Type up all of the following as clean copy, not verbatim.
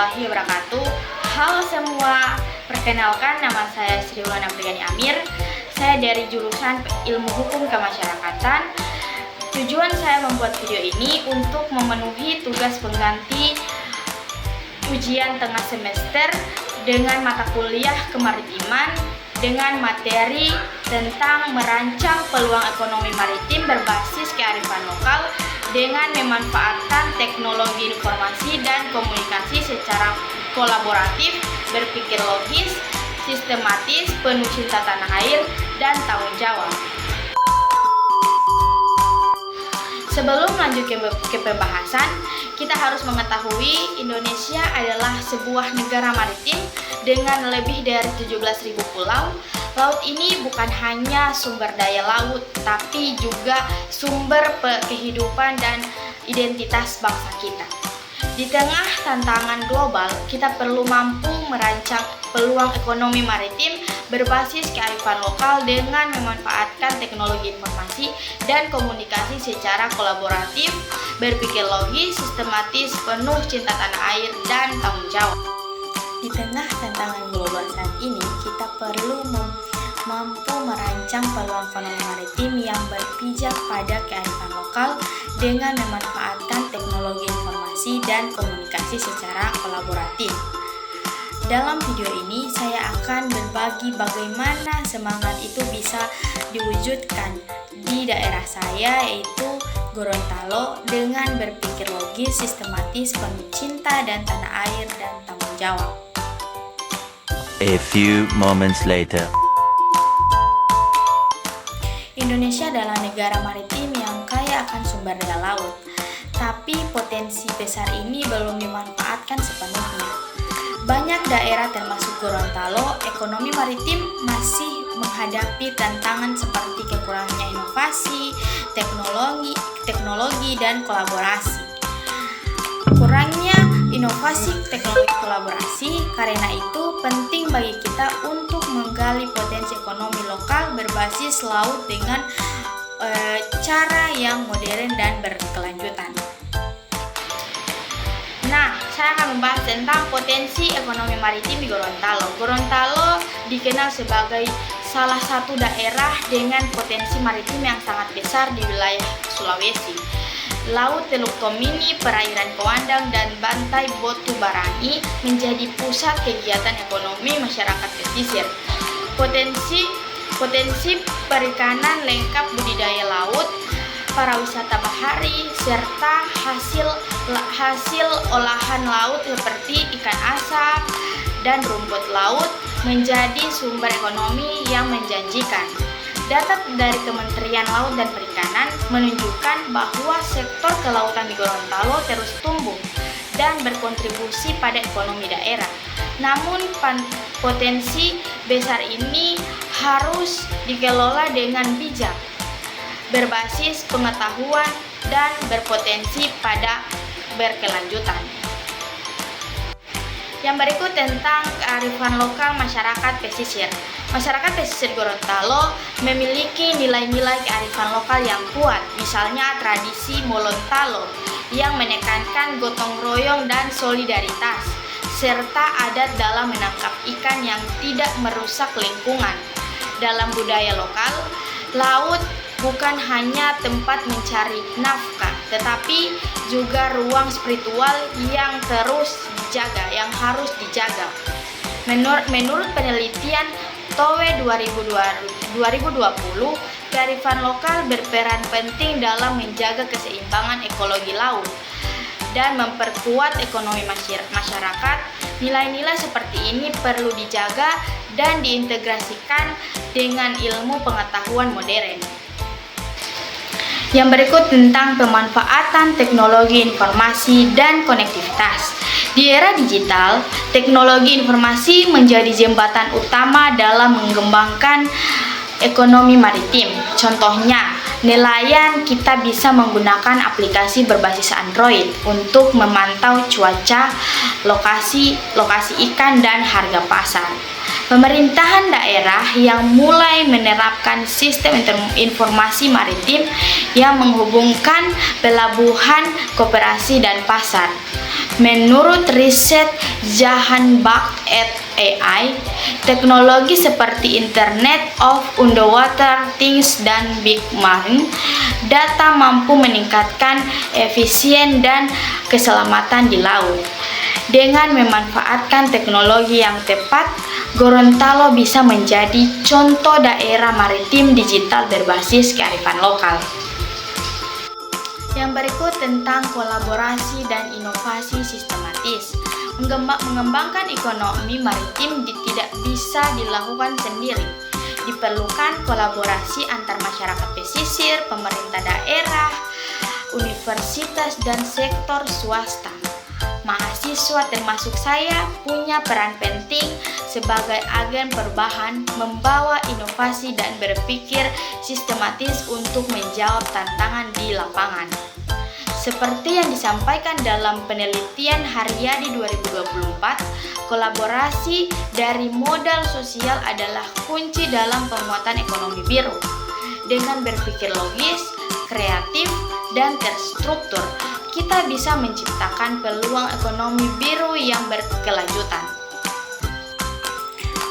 warahmatullahi wabarakatuh. Halo semua, perkenalkan nama saya Sri Wulan Apriyani Amir. Saya dari jurusan Ilmu Hukum Kemasyarakatan. Tujuan saya membuat video ini untuk memenuhi tugas pengganti ujian tengah semester dengan mata kuliah kemaritiman dengan materi tentang merancang peluang ekonomi maritim berbasis kearifan lokal dengan memanfaatkan teknologi informasi dan komunikasi secara kolaboratif, berpikir logis, sistematis, penuh cinta tanah air, dan tanggung jawab. Sebelum lanjut ke pembahasan, kita harus mengetahui Indonesia adalah sebuah negara maritim dengan lebih dari 17.000 pulau. Laut ini bukan hanya sumber daya laut, tapi juga sumber kehidupan dan identitas bangsa kita. Di tengah tantangan global, kita perlu mampu merancang peluang ekonomi maritim berbasis kearifan lokal dengan memanfaatkan teknologi informasi dan komunikasi secara kolaboratif, berpikir logis, sistematis, penuh cinta tanah air, dan tanggung jawab. Di tengah tantangan global saat ini, kita perlu mampu merancang peluang ekonomi maritim yang berpijak pada kearifan lokal dengan memanfaatkan teknologi informasi dan komunikasi secara kolaboratif. Dalam video ini, saya akan berbagi bagaimana semangat itu bisa diwujudkan di daerah saya, yaitu Gorontalo, dengan berpikir logis, sistematis, penuh cinta dan tanah air, dan tanggung jawab. A few moments later. Indonesia adalah negara maritim yang kaya akan sumber daya laut, tapi potensi besar ini belum dimanfaatkan sepenuhnya. Banyak daerah termasuk Gorontalo, ekonomi maritim masih menghadapi tantangan seperti kekurangannya inovasi, teknologi dan kolaborasi. Kurangnya inovasi teknologi kolaborasi, karena itu penting bagi kita untuk menggali potensi ekonomi lokal berbasis laut dengan cara yang modern dan berkelanjutan. Nah, saya akan membahas tentang potensi ekonomi maritim di Gorontalo. Gorontalo dikenal sebagai salah satu daerah dengan potensi maritim yang sangat besar di wilayah Sulawesi. Laut Teluk Tomini, perairan Kewandang, dan Bantai Botu Barangi menjadi pusat kegiatan ekonomi masyarakat pesisir. Potensi perikanan lengkap, budidaya laut, para wisata bahari, serta hasil olahan laut seperti ikan asap dan rumput laut menjadi sumber ekonomi yang menjanjikan. Data dari Kementerian Laut dan Perikanan menunjukkan bahwa sektor kelautan di Gorontalo terus tumbuh dan berkontribusi pada ekonomi daerah. Namun potensi besar ini harus dikelola dengan bijak, berbasis pengetahuan, dan berpotensi pada berkelanjutan. Yang berikut tentang kearifan lokal masyarakat pesisir. Masyarakat pesisir Gorontalo memiliki nilai-nilai kearifan lokal yang kuat, misalnya tradisi Molontalo yang menekankan gotong royong dan solidaritas, serta adat dalam menangkap ikan yang tidak merusak lingkungan. Dalam budaya lokal, laut bukan hanya tempat mencari nafkah, tetapi juga ruang spiritual yang harus dijaga. Menurut penelitian TOWE 2020, kearifan lokal berperan penting dalam menjaga keseimbangan ekologi laut dan memperkuat ekonomi masyarakat. Nilai-nilai seperti ini perlu dijaga dan diintegrasikan dengan ilmu pengetahuan modern. Yang berikut tentang pemanfaatan teknologi informasi dan konektivitas. Di era digital, teknologi informasi menjadi jembatan utama dalam mengembangkan ekonomi maritim. Contohnya, nelayan kita bisa menggunakan aplikasi berbasis Android untuk memantau cuaca, lokasi ikan, dan harga pasar. Pemerintahan daerah yang mulai menerapkan sistem informasi maritim yang menghubungkan pelabuhan, koperasi, dan pasar Menurut riset Jahanbakhsh et AI, teknologi seperti Internet of Underwater Things dan Big Marine Data mampu meningkatkan efisien dan keselamatan di laut. Dengan memanfaatkan teknologi yang tepat, Gorontalo bisa menjadi contoh daerah maritim digital berbasis kearifan lokal. Yang berikut tentang kolaborasi dan inovasi sistematis. Mengembangkan ekonomi maritim tidak bisa dilakukan sendiri. Diperlukan kolaborasi antar masyarakat pesisir, pemerintah daerah, universitas, dan sektor swasta. Mahasiswa termasuk saya punya peran penting sebagai agen perubahan, membawa inovasi dan berpikir sistematis untuk menjawab tantangan di lapangan. Seperti yang disampaikan dalam penelitian Haryadi 2024, kolaborasi dari modal sosial adalah kunci dalam penguatan ekonomi biru. Dengan berpikir logis, kreatif, dan terstruktur, kita bisa menciptakan peluang ekonomi biru yang berkelanjutan.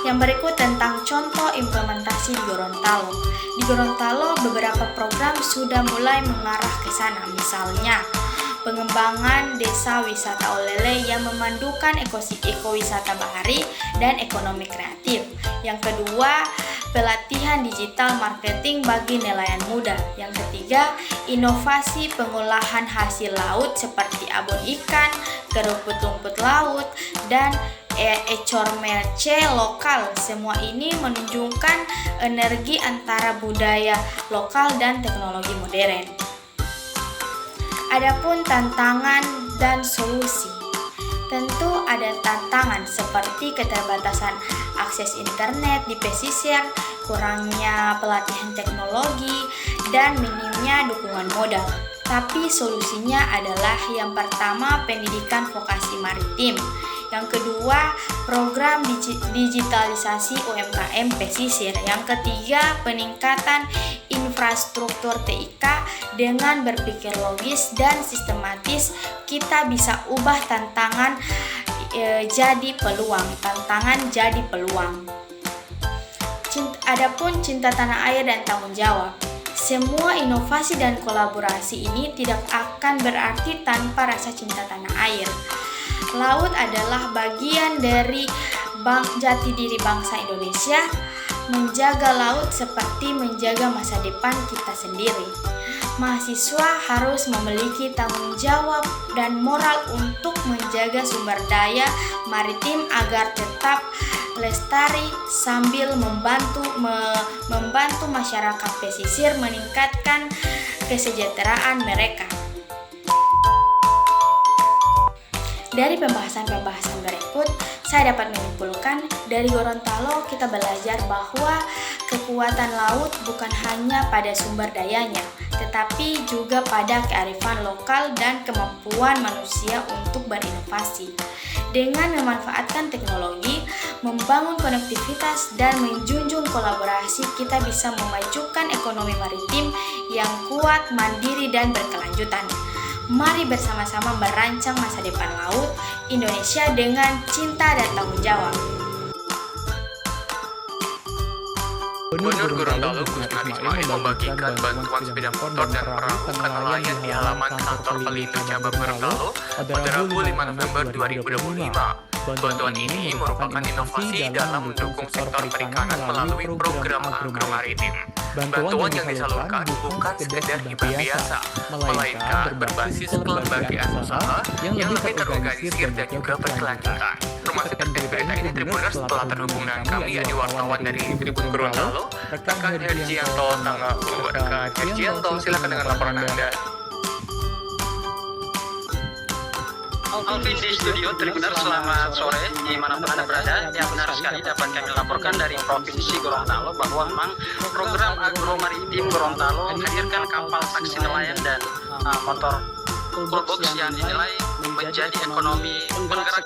Yang berikut tentang contoh implementasi di Gorontalo. Di Gorontalo, beberapa program sudah mulai mengarah ke sana. Misalnya, pengembangan desa wisata Olele yang memandukan ekowisata bahari dan ekonomi kreatif. Yang kedua, pelatihan digital marketing bagi nelayan muda. Yang ketiga, inovasi pengolahan hasil laut seperti abon ikan, keruput rumput laut, dan ecor merce lokal. Semua ini menunjukkan energi antara budaya lokal dan teknologi modern. Adapun tantangan dan solusi. Tentu ada tantangan seperti keterbatasan akses internet di pesisir, kurangnya pelatihan teknologi, dan minimnya dukungan modal. Tapi solusinya adalah yang pertama, pendidikan vokasi maritim. Yang kedua, program digitalisasi UMKM pesisir. Yang ketiga, peningkatan infrastruktur TIK. Dengan berpikir logis dan sistematis, kita bisa ubah tantangan jadi peluang. Adapun cinta tanah air dan tanggung jawab. Semua inovasi dan kolaborasi ini tidak akan berarti tanpa rasa cinta tanah air. Laut adalah bagian dari jati diri bangsa Indonesia. Menjaga laut seperti menjaga masa depan kita sendiri. Mahasiswa harus memiliki tanggung jawab dan moral untuk menjaga sumber daya maritim agar tetap lestari sambil membantu masyarakat pesisir meningkatkan kesejahteraan mereka. Dari pembahasan-pembahasan berikut, saya dapat menyimpulkan dari Gorontalo kita belajar bahwa kekuatan laut bukan hanya pada sumber dayanya, tetapi juga pada kearifan lokal dan kemampuan manusia untuk berinovasi. Dengan memanfaatkan teknologi, membangun konektivitas, dan menjunjung kolaborasi, kita bisa memajukan ekonomi maritim yang kuat, mandiri, dan berkelanjutan. Mari bersama-sama merancang masa depan laut Indonesia dengan cinta dan tanggung jawab. Gubernur Gorontalo Gus Ismail membagikan bantuan sepeda motor dan perahu ke nelayan di halaman kantor Pelindung Cabang Gorontalo pada Rabu 5 November 2025. Bantuan ini merupakan inovasi dalam mendukung sektor perikanan melalui program agromaritim. Bantuan yang disalurkan bukan sekedar hibah biasa, melainkan berbasis kelembagaan usaha yang lebih terorganisir dan juga berkelanjutan. Rumah sakit berita ini Tribuners telah terhubung dengan kami, yakni wartawan dari Tribun Gorontalo, rekan Herjianto Tanggaku. Rekan Herjianto, silakan dengan laporan Anda. Alvin di studio Tribuners, selamat sore dimanapun Anda berada. Yang benar sekali dapat kami laporkan dari Provinsi Gorontalo bahwa memang program agromaritim Gorontalo menghadirkan kapal taksi nelayan dan motor full box yang dinilai menjadi ekonomi penggerak